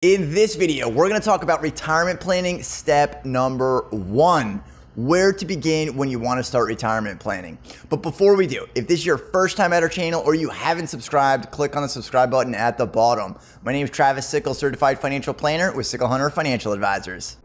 In this video, we're gonna talk about retirement planning step number 1, where to begin when you wanna start retirement planning. But before we do, if this is your first time at our channel or you haven't subscribed, click on the subscribe button at the bottom. My name is Travis Sickle, Certified Financial Planner with Sickle Hunter Financial Advisors.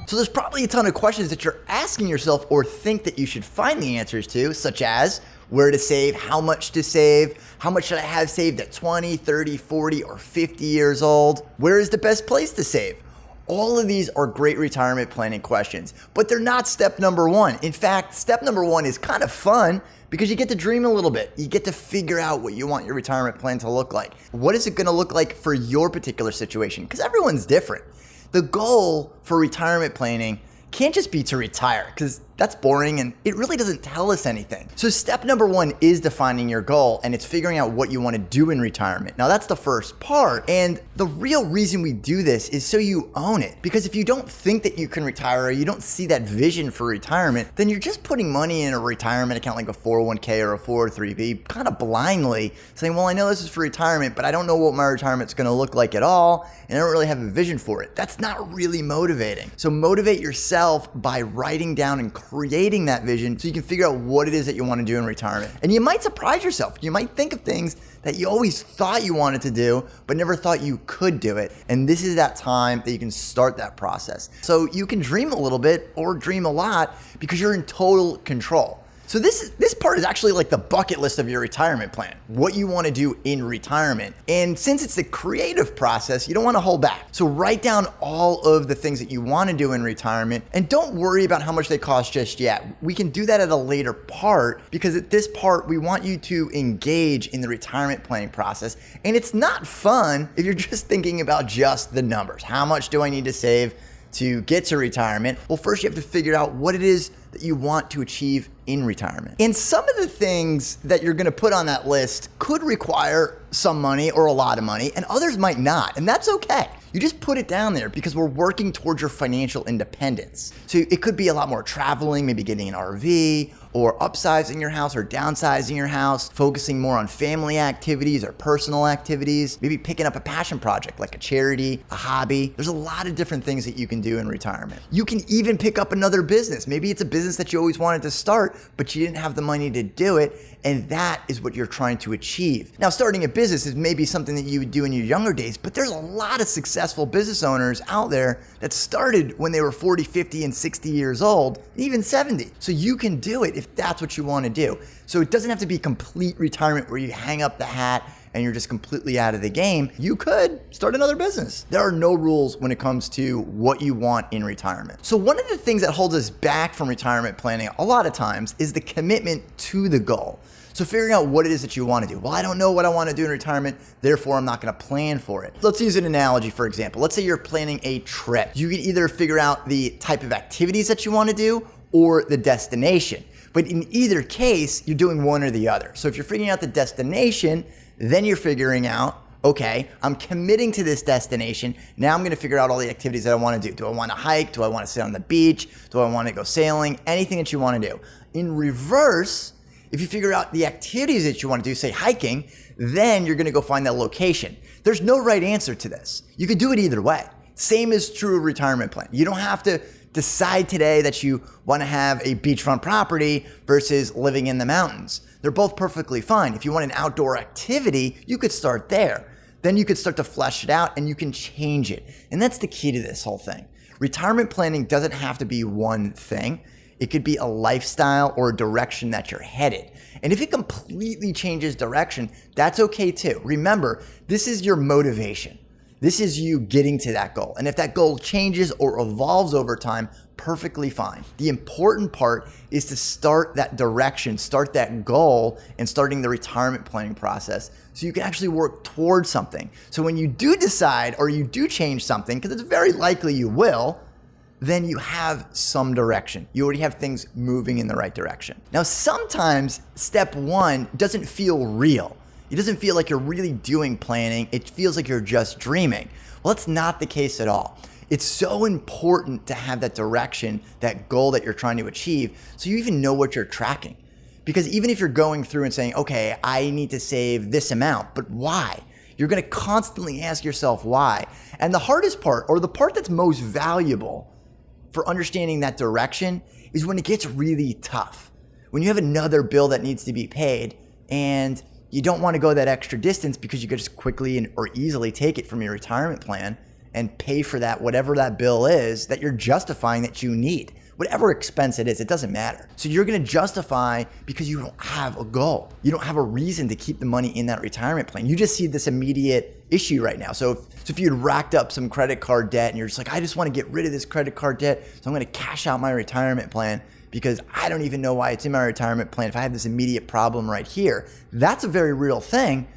So there's probably a ton of questions that you're asking yourself or think that you should find the answers to, such as where to save, how much to save, how much should I have saved at 20, 30, 40, or 50 years old? Where is the best place to save? All of these are great retirement planning questions, but they're not step number 1. In fact, step number 1 is kind of fun because you get to dream a little bit. You get to figure out what you want your retirement plan to look like. What is it gonna look like for your particular situation? Because everyone's different. The goal for retirement planning can't just be to retire, because that's boring and it really doesn't tell us anything. So step number 1 is defining your goal, and it's figuring out what you want to do in retirement. Now that's the first part, and the real reason we do this is so you own it. Because if you don't think that you can retire or you don't see that vision for retirement, then you're just putting money in a retirement account like a 401k or a 403b kind of blindly, saying, well, I know this is for retirement, but I don't know what my retirement's going to look like at all, and I don't really have a vision for it. That's not really motivating. So motivate yourself by writing down and creating that vision so you can figure out what it is that you want to do in retirement. And you might surprise yourself. You might think of things that you always thought you wanted to do, but never thought you could do it. And this is that time that you can start that process. So you can dream a little bit or dream a lot because you're in total control. So this part is actually like the bucket list of your retirement plan, what you want to do in retirement. And since it's the creative process, you don't want to hold back. So write down all of the things that you want to do in retirement, and don't worry about how much they cost just yet. We can do that at a later part, because at this part, we want you to engage in the retirement planning process. And it's not fun if you're just thinking about just the numbers. How much do I need to save to get to retirement? Well, first you have to figure out what it is that you want to achieve in retirement. And some of the things that you're gonna put on that list could require some money or a lot of money, and others might not, and that's okay. You just put it down there because we're working towards your financial independence. So it could be a lot more traveling, maybe getting an RV, or upsizing your house or downsizing your house, focusing more on family activities or personal activities, maybe picking up a passion project like a charity, a hobby. There's a lot of different things that you can do in retirement. You can even pick up another business. Maybe it's a business that you always wanted to start, but you didn't have the money to do it, and that is what you're trying to achieve. Now, starting a business is maybe something that you would do in your younger days, but there's a lot of successful business owners out there that started when they were 40, 50, and 60 years old, and even 70. So you can do it if that's what you want to do. So it doesn't have to be complete retirement where you hang up the hat and you're just completely out of the game. You could start another business. There are no rules when it comes to what you want in retirement. So one of the things that holds us back from retirement planning a lot of times is the commitment to the goal. So figuring out what it is that you want to do. Well, I don't know what I want to do in retirement, therefore I'm not going to plan for it. Let's use an analogy, for example. Let's say you're planning a trip. You can either figure out the type of activities that you want to do or the destination. But in either case, you're doing one or the other. So if you're figuring out the destination, then you're figuring out, okay, I'm committing to this destination. Now I'm going to figure out all the activities that I want to do. Do I want to hike? Do I want to sit on the beach? Do I want to go sailing? Anything that you want to do. In reverse, if you figure out the activities that you want to do, say hiking, then you're going to go find that location. There's no right answer to this. You can do it either way. Same is true of retirement plan. You don't have to decide today that you want to have a beachfront property versus living in the mountains. They're both perfectly fine. If you want an outdoor activity, you could start there. Then you could start to flesh it out and you can change it. And that's the key to this whole thing. Retirement planning doesn't have to be one thing. It could be a lifestyle or a direction that you're headed. And if it completely changes direction, that's okay too. Remember, this is your motivation. This is you getting to that goal. And if that goal changes or evolves over time, perfectly fine. The important part is to start that direction, start that goal, and starting the retirement planning process so you can actually work towards something. So when you do decide or you do change something, because it's very likely you will, then you have some direction. You already have things moving in the right direction. Now, sometimes step 1 doesn't feel real. It doesn't feel like you're really doing planning. It feels like you're just dreaming. Well, that's not the case at all. It's so important to have that direction, that goal that you're trying to achieve, so you even know what you're tracking. Because even if you're going through and saying, okay, I need to save this amount, but why? You're going to constantly ask yourself why. And the hardest part, or the part that's most valuable for understanding that direction, is when it gets really tough. When you have another bill that needs to be paid and you don't want to go that extra distance because you could just quickly or easily take it from your retirement plan and pay for that, whatever that bill is that you're justifying that you need. Whatever expense it is, it doesn't matter. So you're going to justify because you don't have a goal. You don't have a reason to keep the money in that retirement plan. You just see this immediate issue right now. So if you had racked up some credit card debt and you're just like, I just want to get rid of this credit card debt, so I'm going to cash out my retirement plan because I don't even know why it's in my retirement plan if I have this immediate problem right here. That's a very real thing.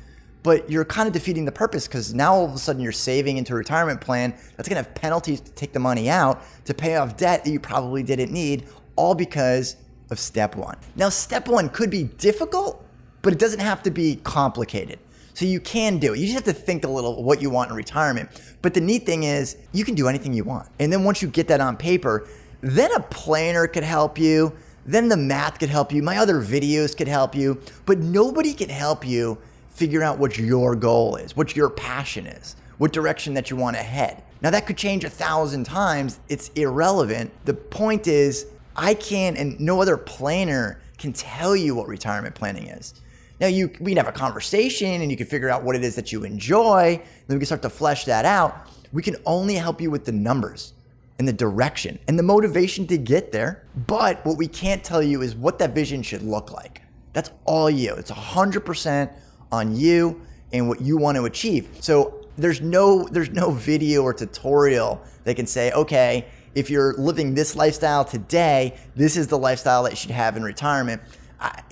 But you're kind of defeating the purpose because now all of a sudden you're saving into a retirement plan that's going to have penalties to take the money out to pay off debt that you probably didn't need, all because of step one. Now, step one could be difficult, but it doesn't have to be complicated. So you can do it. You just have to think a little what you want in retirement. But the neat thing is you can do anything you want. And then once you get that on paper, then a planner could help you. Then the math could help you. My other videos could help you. But nobody can help you figure out what your goal is, what your passion is, what direction that you want to head. Now that could change 1,000 times. It's irrelevant. The point is I can, and no other planner can tell you what retirement planning is. Now we can have a conversation and you can figure out what it is that you enjoy. Then we can start to flesh that out. We can only help you with the numbers and the direction and the motivation to get there. But what we can't tell you is what that vision should look like. That's all you. It's 100% on you and what you want to achieve. So there's no video or tutorial that can say, okay, if you're living this lifestyle today, this is the lifestyle that you should have in retirement.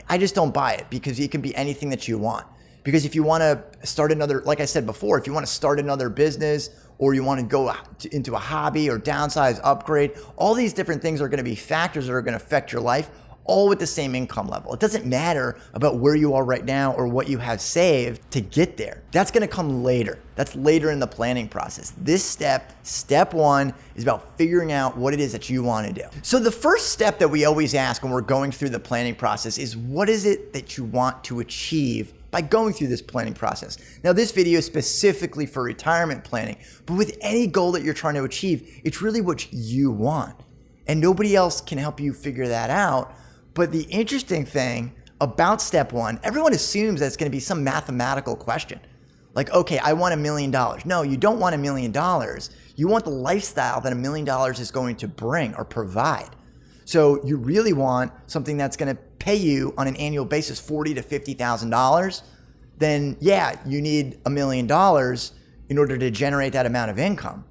I just don't buy it because it can be anything that you want. Because if you want to start another, like I said before, if you want to start another business or you want to go into a hobby or downsize, upgrade, all these different things are going to be factors that are going to affect your life, all with the same income level. It doesn't matter about where you are right now or what you have saved to get there. That's going to come later. That's later in the planning process. This step one, is about figuring out what it is that you want to do. So the first step that we always ask when we're going through the planning process is, what is it that you want to achieve by going through this planning process? Now, this video is specifically for retirement planning, but with any goal that you're trying to achieve, it's really what you want. And nobody else can help you figure that out. But the interesting thing about step one, everyone assumes that it's going to be some mathematical question. Like, okay, I want $1 million. No, you don't want $1 million. You want the lifestyle that $1 million is going to bring or provide. So you really want something that's going to pay you on an annual basis $40,000 to $50,000. Then yeah, you need $1 million in order to generate that amount of income.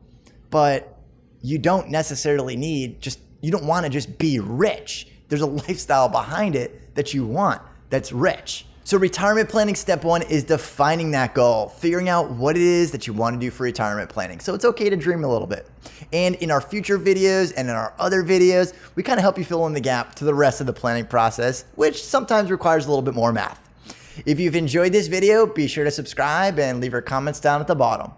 But you don't necessarily need you don't want to just be rich. There's a lifestyle behind it that you want that's rich. So retirement planning step one is defining that goal, figuring out what it is that you want to do for retirement planning. So it's okay to dream a little bit. And in our future videos and in our other videos, we kind of help you fill in the gap to the rest of the planning process, which sometimes requires a little bit more math. If you've enjoyed this video, be sure to subscribe and leave your comments down at the bottom.